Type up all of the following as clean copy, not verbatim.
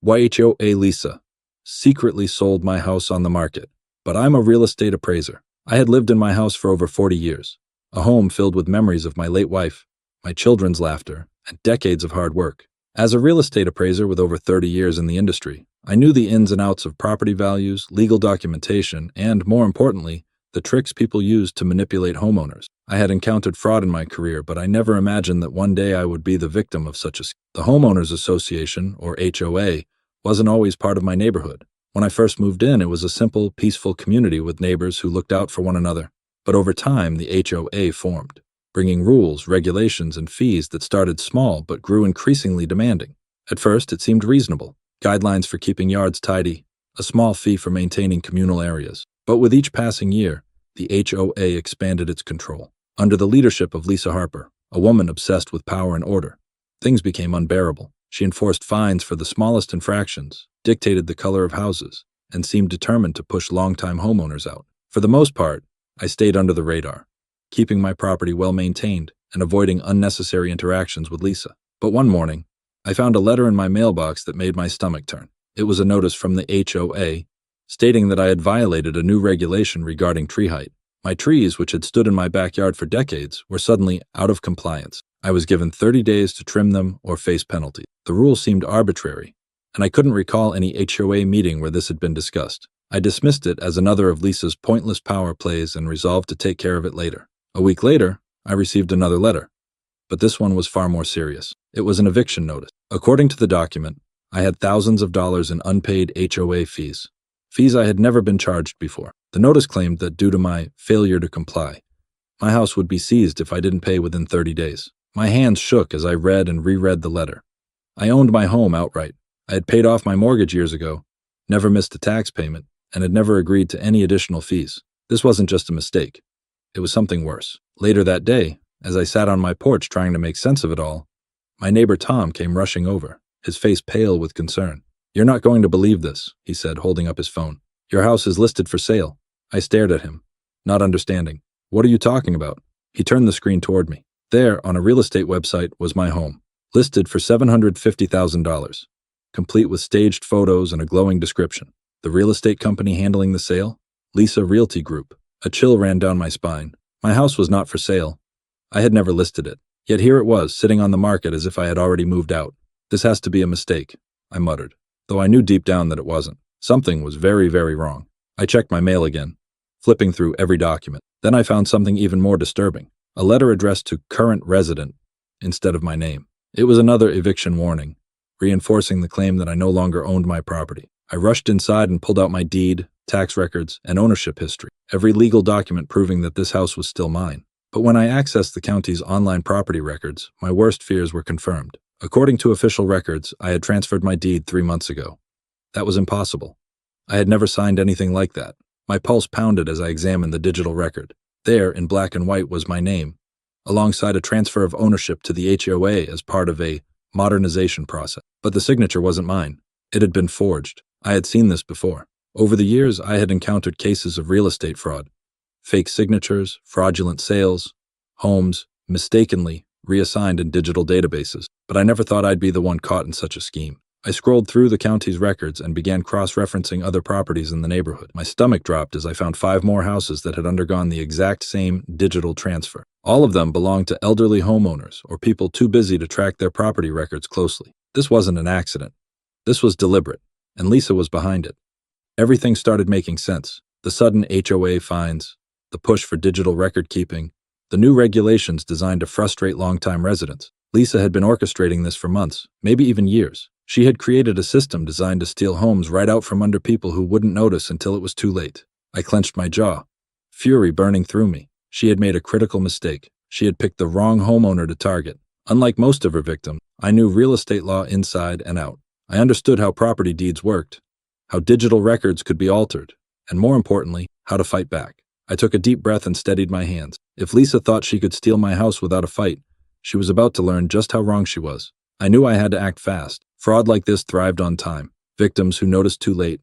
HOA Lisa secretly sold my house on the market, but I'm a real estate appraiser. I had lived in my house for over 40 years, a home filled with memories of my late wife, my children's laughter, and decades of hard work. As a real estate appraiser with over 30 years in the industry, I knew the ins and outs of property values, legal documentation, and, more importantly, the tricks people use to manipulate homeowners. I had encountered fraud in my career, but I never imagined that one day I would be the victim of such a scheme. The Homeowners Association, or HOA, wasn't always part of my neighborhood. When I first moved in, it was a simple, peaceful community with neighbors who looked out for one another. But over time, the HOA formed, bringing rules, regulations, and fees that started small but grew increasingly demanding. At first, it seemed reasonable. Guidelines for keeping yards tidy, a small fee for maintaining communal areas. But with each passing year, the HOA expanded its control. Under the leadership of Lisa Harper, a woman obsessed with power and order, things became unbearable. She enforced fines for the smallest infractions, dictated the color of houses, and seemed determined to push longtime homeowners out. For the most part, I stayed under the radar, keeping my property well maintained and avoiding unnecessary interactions with Lisa. But one morning, I found a letter in my mailbox that made my stomach turn. It was a notice from the HOA stating that I had violated a new regulation regarding tree height. My trees, which had stood in my backyard for decades, were suddenly out of compliance. I was given 30 days to trim them or face penalties. The rule seemed arbitrary, and I couldn't recall any HOA meeting where this had been discussed. I dismissed it as another of Lisa's pointless power plays and resolved to take care of it later. A week later, I received another letter, but this one was far more serious. It was an eviction notice. According to the document, I had thousands of dollars in unpaid HOA fees I had never been charged before. The notice claimed that due to my failure to comply, my house would be seized if I didn't pay within 30 days. My hands shook as I read and reread the letter. I owned my home outright. I had paid off my mortgage years ago, never missed a tax payment, and had never agreed to any additional fees. This wasn't just a mistake. It was something worse. Later that day, as I sat on my porch trying to make sense of it all, my neighbor Tom came rushing over, his face pale with concern. "You're not going to believe this," he said, holding up his phone. "Your house is listed for sale." I stared at him, not understanding. "What are you talking about?" He turned the screen toward me. There, on a real estate website, was my home, listed for $750,000, complete with staged photos and a glowing description. The real estate company handling the sale? Lisa Realty Group. A chill ran down my spine. My house was not for sale. I had never listed it. Yet here it was, sitting on the market as if I had already moved out. "This has to be a mistake," I muttered, though I knew deep down that it wasn't. Something was very, very wrong. I checked my mail again, flipping through every document. Then I found something even more disturbing. A letter addressed to current resident instead of my name. It was another eviction warning, reinforcing the claim that I no longer owned my property. I rushed inside and pulled out my deed, tax records, and ownership history, every legal document proving that this house was still mine. But when I accessed the county's online property records, my worst fears were confirmed. According to official records, I had transferred my deed 3 months ago. That was impossible. I had never signed anything like that. My pulse pounded as I examined the digital record. There, in black and white, was my name, alongside a transfer of ownership to the HOA as part of a modernization process. But the signature wasn't mine. It had been forged. I had seen this before. Over the years, I had encountered cases of real estate fraud, fake signatures, fraudulent sales, homes mistakenly reassigned in digital databases. But I never thought I'd be the one caught in such a scheme. I scrolled through the county's records and began cross-referencing other properties in the neighborhood. My stomach dropped as I found 5 more houses that had undergone the exact same digital transfer. All of them belonged to elderly homeowners or people too busy to track their property records closely. This wasn't an accident. This was deliberate, and Lisa was behind it. Everything started making sense. The sudden HOA fines, the push for digital record keeping, the new regulations designed to frustrate longtime residents. Lisa had been orchestrating this for months, maybe even years. She had created a system designed to steal homes right out from under people who wouldn't notice until it was too late. I clenched my jaw, fury burning through me. She had made a critical mistake. She had picked the wrong homeowner to target. Unlike most of her victims, I knew real estate law inside and out. I understood how property deeds worked, how digital records could be altered, and more importantly, how to fight back. I took a deep breath and steadied my hands. If Lisa thought she could steal my house without a fight, she was about to learn just how wrong she was. I knew I had to act fast. Fraud like this thrived on time. Victims who noticed too late,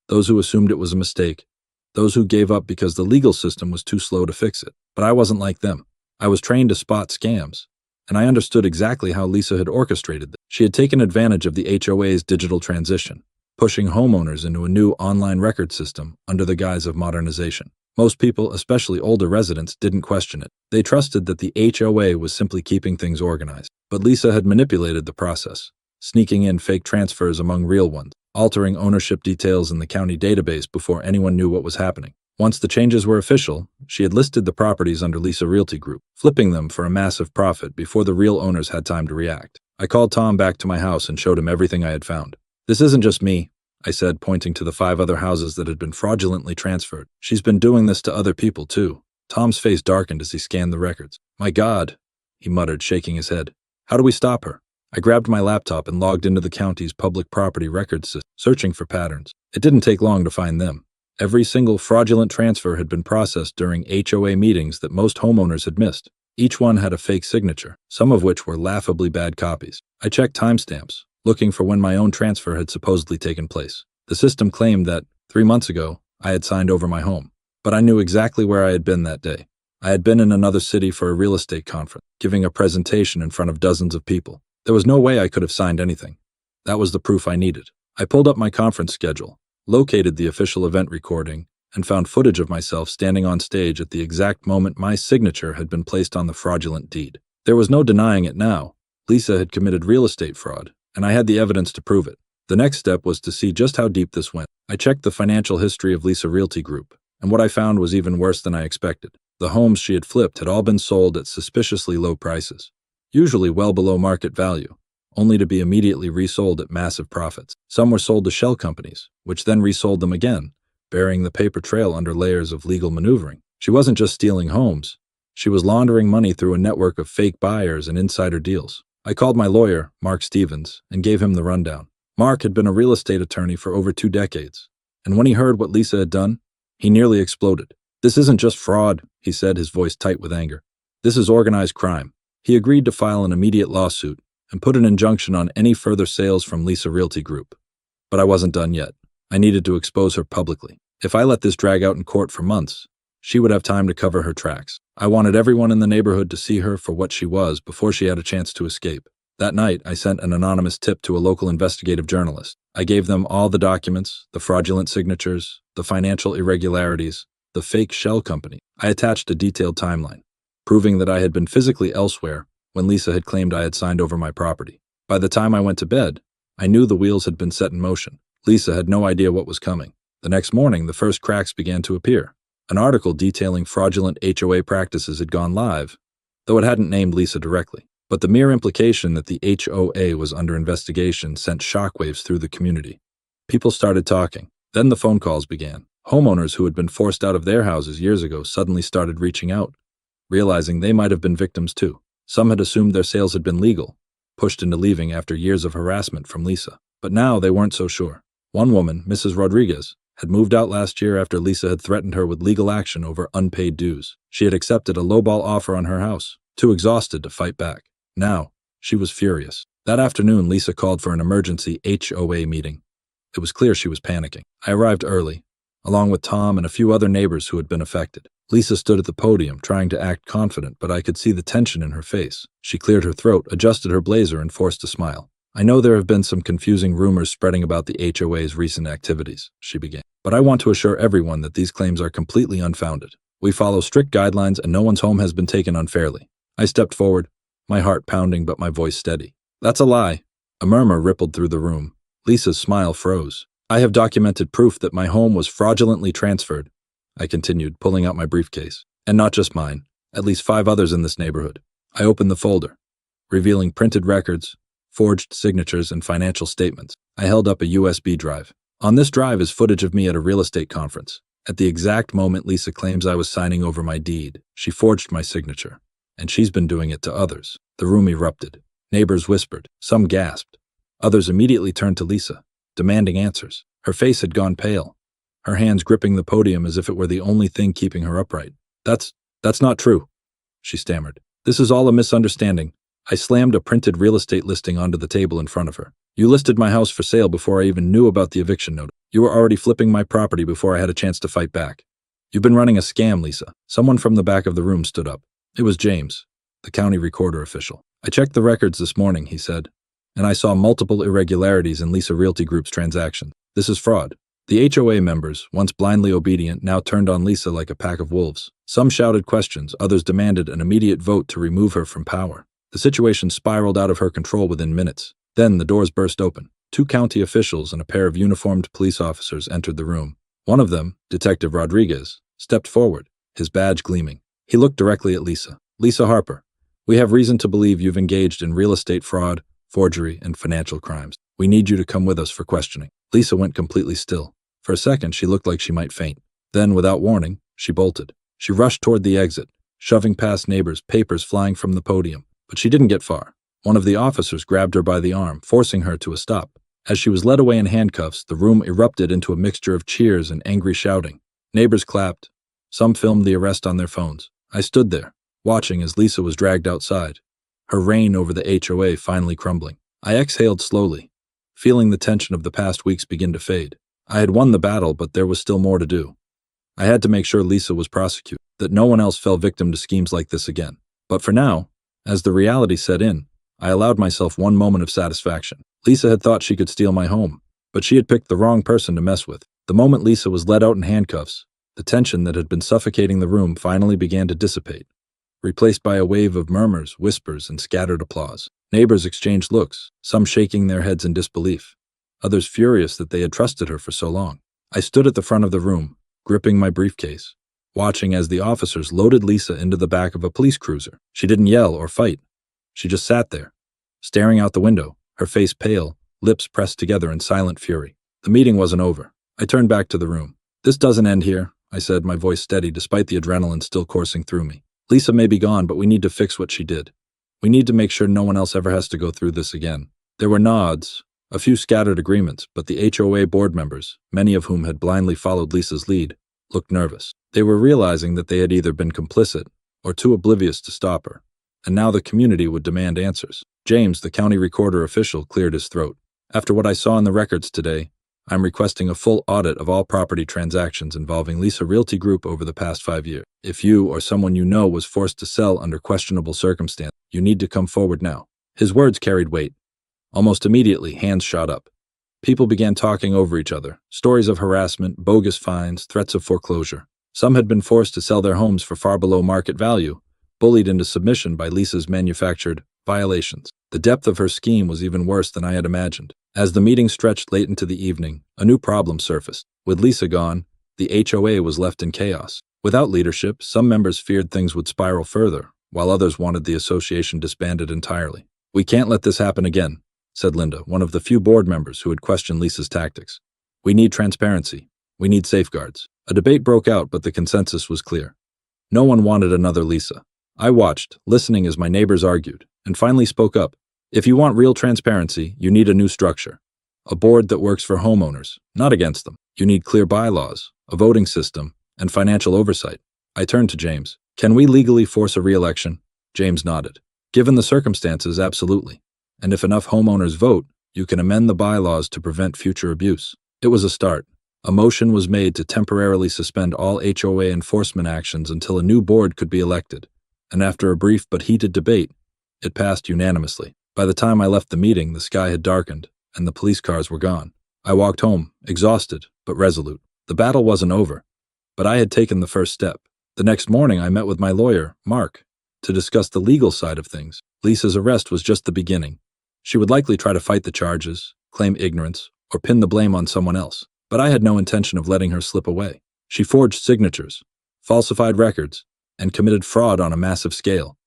those who assumed it was a mistake, those who gave up because the legal system was too slow to fix it. But I wasn't like them. I was trained to spot scams, and I understood exactly how Lisa had orchestrated this. She had taken advantage of the HOA's digital transition, pushing homeowners into a new online record system under the guise of modernization. Most people, especially older residents, didn't question it. They trusted that the HOA was simply keeping things organized. But Lisa had manipulated the process, sneaking in fake transfers among real ones, altering ownership details in the county database before anyone knew what was happening. Once the changes were official, she had listed the properties under Lisa Realty Group, flipping them for a massive profit before the real owners had time to react. I called Tom back to my house and showed him everything I had found. "This isn't just me," I said, pointing to the 5 other houses that had been fraudulently transferred. "She's been doing this to other people, too." Tom's face darkened as he scanned the records. "My God," he muttered, shaking his head. "How do we stop her?" I grabbed my laptop and logged into the county's public property records system, searching for patterns. It didn't take long to find them. Every single fraudulent transfer had been processed during HOA meetings that most homeowners had missed. Each one had a fake signature, some of which were laughably bad copies. I checked timestamps, looking for when my own transfer had supposedly taken place. The system claimed that, 3 months ago, I had signed over my home. But I knew exactly where I had been that day. I had been in another city for a real estate conference, giving a presentation in front of dozens of people. There was no way I could have signed anything. That was the proof I needed. I pulled up my conference schedule, located the official event recording, and found footage of myself standing on stage at the exact moment my signature had been placed on the fraudulent deed. There was no denying it now. Lisa had committed real estate fraud, and I had the evidence to prove it. The next step was to see just how deep this went. I checked the financial history of Lisa Realty Group, and what I found was even worse than I expected. The homes she had flipped had all been sold at suspiciously low prices, usually well below market value, only to be immediately resold at massive profits. Some were sold to shell companies, which then resold them again, burying the paper trail under layers of legal maneuvering. She wasn't just stealing homes. She was laundering money through a network of fake buyers and insider deals. I called my lawyer, Mark Stevens, and gave him the rundown. Mark had been a real estate attorney for over 2 decades, and when he heard what Lisa had done, he nearly exploded. "This isn't just fraud," he said, his voice tight with anger. "This is organized crime." He agreed to file an immediate lawsuit and put an injunction on any further sales from Lisa Realty Group. But I wasn't done yet. I needed to expose her publicly. If I let this drag out in court for months, she would have time to cover her tracks. I wanted everyone in the neighborhood to see her for what she was before she had a chance to escape. That night, I sent an anonymous tip to a local investigative journalist. I gave them all the documents, the fraudulent signatures, the financial irregularities, the fake shell company. I attached a detailed timeline, proving that I had been physically elsewhere when Lisa had claimed I had signed over my property. By the time I went to bed, I knew the wheels had been set in motion. Lisa had no idea what was coming. The next morning, the first cracks began to appear. An article detailing fraudulent HOA practices had gone live, though it hadn't named Lisa directly. But the mere implication that the HOA was under investigation sent shockwaves through the community. People started talking. Then the phone calls began. Homeowners who had been forced out of their houses years ago suddenly started reaching out, realizing they might have been victims too. Some had assumed their sales had been legal, pushed into leaving after years of harassment from Lisa. But now they weren't so sure. One woman, Mrs. Rodriguez, had moved out last year after Lisa had threatened her with legal action over unpaid dues. She had accepted a lowball offer on her house, too exhausted to fight back. Now, she was furious. That afternoon, Lisa called for an emergency HOA meeting. It was clear she was panicking. I arrived early, along with Tom and a few other neighbors who had been affected. Lisa stood at the podium, trying to act confident, but I could see the tension in her face. She cleared her throat, adjusted her blazer, and forced a smile. "I know there have been some confusing rumors spreading about the HOA's recent activities," she began. "But I want to assure everyone that these claims are completely unfounded. We follow strict guidelines and no one's home has been taken unfairly." I stepped forward, my heart pounding but my voice steady. "That's a lie." A murmur rippled through the room. Lisa's smile froze. "I have documented proof that my home was fraudulently transferred," I continued, pulling out my briefcase. "And not just mine, at least 5 others in this neighborhood." I opened the folder, revealing printed records, forged signatures, and financial statements. I held up a USB drive. On this drive is footage of me at a real estate conference. At the exact moment Lisa claims I was signing over my deed, she forged my signature. And she's been doing it to others. The room erupted. Neighbors whispered. Some gasped. Others immediately turned to Lisa, demanding answers. Her face had gone pale, her hands gripping the podium as if it were the only thing keeping her upright. That's not true," she stammered. "This is all a misunderstanding." I slammed a printed real estate listing onto the table in front of her. "You listed my house for sale before I even knew about the eviction notice. You were already flipping my property before I had a chance to fight back. You've been running a scam, Lisa." Someone from the back of the room stood up. It was James, the county recorder official. "I checked the records this morning," he said. and I saw multiple irregularities in Lisa Realty Group's transactions. This is fraud. The HOA members, once blindly obedient, now turned on Lisa like a pack of wolves. Some shouted questions, others demanded an immediate vote to remove her from power. The situation spiraled out of her control within minutes. Then the doors burst open. 2 county officials and a pair of uniformed police officers entered the room. One of them, Detective Rodriguez, stepped forward, his badge gleaming. He looked directly at Lisa. "Lisa Harper, we have reason to believe you've engaged in real estate fraud, forgery, and financial crimes. We need you to come with us for questioning." Lisa went completely still. For a second, she looked like she might faint. Then, without warning, she bolted. She rushed toward the exit, shoving past neighbors, papers flying from the podium. But she didn't get far. One of the officers grabbed her by the arm, forcing her to a stop. As she was led away in handcuffs, the room erupted into a mixture of cheers and angry shouting. Neighbors clapped. Some filmed the arrest on their phones. I stood there, watching as Lisa was dragged outside, her reign over the HOA finally crumbling. I exhaled slowly, feeling the tension of the past weeks begin to fade. I had won the battle, but there was still more to do. I had to make sure Lisa was prosecuted, that no one else fell victim to schemes like this again. But for now, as the reality set in, I allowed myself one moment of satisfaction. Lisa had thought she could steal my home, but she had picked the wrong person to mess with. The moment Lisa was led out in handcuffs, the tension that had been suffocating the room finally began to dissipate, replaced by a wave of murmurs, whispers, and scattered applause. Neighbors exchanged looks, some shaking their heads in disbelief, others furious that they had trusted her for so long. I stood at the front of the room, gripping my briefcase, watching as the officers loaded Lisa into the back of a police cruiser. She didn't yell or fight. She just sat there, staring out the window, her face pale, lips pressed together in silent fury. The meeting wasn't over. I turned back to the room. "This doesn't end here," I said, my voice steady despite the adrenaline still coursing through me. "Lisa may be gone, but we need to fix what she did. We need to make sure no one else ever has to go through this again." There were nods, a few scattered agreements, but the HOA board members, many of whom had blindly followed Lisa's lead, looked nervous. They were realizing that they had either been complicit or too oblivious to stop her, and now the community would demand answers. James, the county recorder official, cleared his throat. "After what I saw in the records today, I'm requesting a full audit of all property transactions involving Lisa Realty Group over the past 5 years. If you or someone you know was forced to sell under questionable circumstances, you need to come forward now." His words carried weight. Almost immediately, hands shot up. People began talking over each other, stories of harassment, bogus fines, threats of foreclosure. Some had been forced to sell their homes for far below market value, bullied into submission by Lisa's manufactured violations. The depth of her scheme was even worse than I had imagined. As the meeting stretched late into the evening, a new problem surfaced. With Lisa gone, the HOA was left in chaos. Without leadership, some members feared things would spiral further, while others wanted the association disbanded entirely. "We can't let this happen again," said Linda, one of the few board members who had questioned Lisa's tactics. "We need transparency. We need safeguards." A debate broke out, but the consensus was clear. No one wanted another Lisa. I watched, listening as my neighbors argued, and finally spoke up. "If you want real transparency, you need a new structure. A board that works for homeowners, not against them. You need clear bylaws, a voting system, and financial oversight." I turned to James. "Can we legally force a re-election?" James nodded. "Given the circumstances, absolutely. And if enough homeowners vote, you can amend the bylaws to prevent future abuse." It was a start. A motion was made to temporarily suspend all HOA enforcement actions until a new board could be elected, and after a brief but heated debate, it passed unanimously. By the time I left the meeting, the sky had darkened, and the police cars were gone. I walked home, exhausted but resolute. The battle wasn't over, but I had taken the first step. The next morning, I met with my lawyer, Mark, to discuss the legal side of things. Lisa's arrest was just the beginning. She would likely try to fight the charges, claim ignorance, or pin the blame on someone else. But I had no intention of letting her slip away. She forged signatures, falsified records, and committed fraud on a massive scale,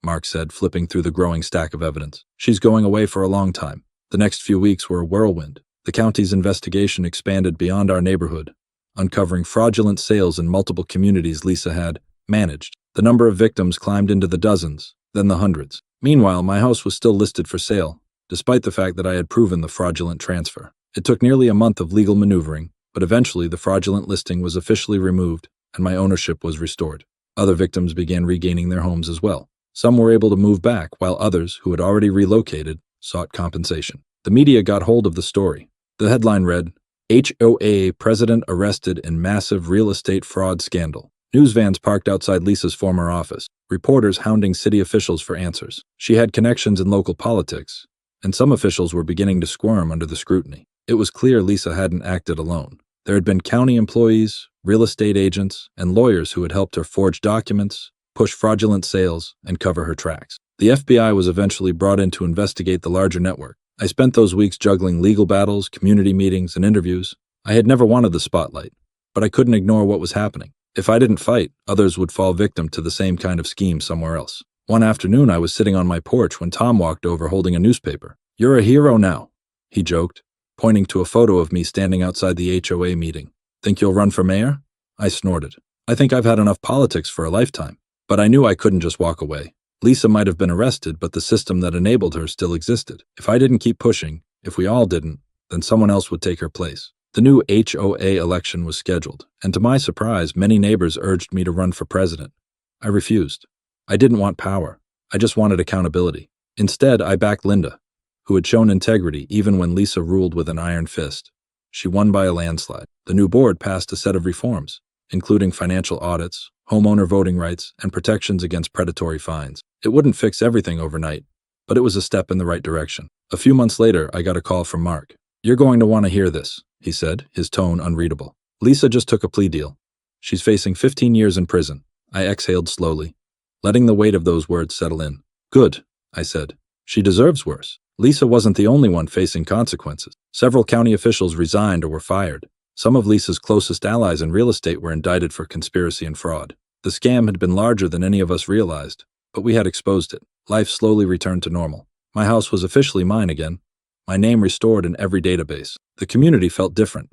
Mark said, flipping through the growing stack of evidence. "She's going away for a long time." The next few weeks were a whirlwind. The county's investigation expanded beyond our neighborhood, uncovering fraudulent sales in multiple communities Lisa had managed. The number of victims climbed into the dozens, then the hundreds. Meanwhile, my house was still listed for sale, despite the fact that I had proven the fraudulent transfer. It took nearly a month of legal maneuvering, but eventually the fraudulent listing was officially removed and my ownership was restored. Other victims began regaining their homes as well. Some were able to move back, while others, who had already relocated, sought compensation. The media got hold of the story. The headline read, "HOA President Arrested in Massive Real Estate Fraud Scandal." News vans parked outside Lisa's former office, reporters hounding city officials for answers. She had connections in local politics, and some officials were beginning to squirm under the scrutiny. It was clear Lisa hadn't acted alone. There had been county employees, real estate agents, and lawyers who had helped her forge documents, push fraudulent sales, and cover her tracks. The FBI was eventually brought in to investigate the larger network. I spent those weeks juggling legal battles, community meetings, and interviews. I had never wanted the spotlight, but I couldn't ignore what was happening. If I didn't fight, others would fall victim to the same kind of scheme somewhere else. One afternoon, I was sitting on my porch when Tom walked over holding a newspaper. "You're a hero now," he joked, pointing to a photo of me standing outside the HOA meeting. "Think you'll run for mayor?" I snorted. "I think I've had enough politics for a lifetime." But I knew I couldn't just walk away. Lisa might have been arrested, but the system that enabled her still existed. If I didn't keep pushing, if we all didn't, then someone else would take her place. The new HOA election was scheduled, and to my surprise, many neighbors urged me to run for president. I refused. I didn't want power. I just wanted accountability. Instead, I backed Linda, who had shown integrity even when Lisa ruled with an iron fist. She won by a landslide. The new board passed a set of reforms, including financial audits, homeowner voting rights, and protections against predatory fines. It wouldn't fix everything overnight, but it was a step in the right direction. A few months later, I got a call from Mark. "You're going to want to hear this," he said, his tone unreadable. "Lisa just took a plea deal. She's facing 15 years in prison." I exhaled slowly, letting the weight of those words settle in. "Good," I said. "She deserves worse." Lisa wasn't the only one facing consequences. Several county officials resigned or were fired. Some of Lisa's closest allies in real estate were indicted for conspiracy and fraud. The scam had been larger than any of us realized, but we had exposed it. Life slowly returned to normal. My house was officially mine again, my name restored in every database. The community felt different,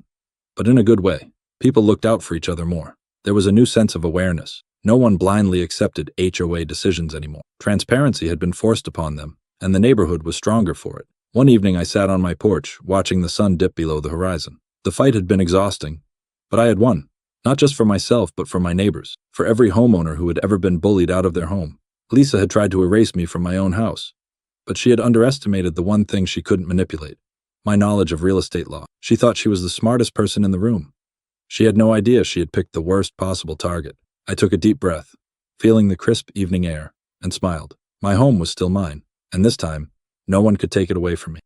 but in a good way. People looked out for each other more. There was a new sense of awareness. No one blindly accepted HOA decisions anymore. Transparency had been forced upon them, and the neighborhood was stronger for it. One evening I sat on my porch, watching the sun dip below the horizon. The fight had been exhausting, but I had won. Not just for myself, but for my neighbors, for every homeowner who had ever been bullied out of their home. Lisa had tried to erase me from my own house, but she had underestimated the one thing she couldn't manipulate: my knowledge of real estate law. She thought she was the smartest person in the room. She had no idea she had picked the worst possible target. I took a deep breath, feeling the crisp evening air, and smiled. My home was still mine, and this time, no one could take it away from me.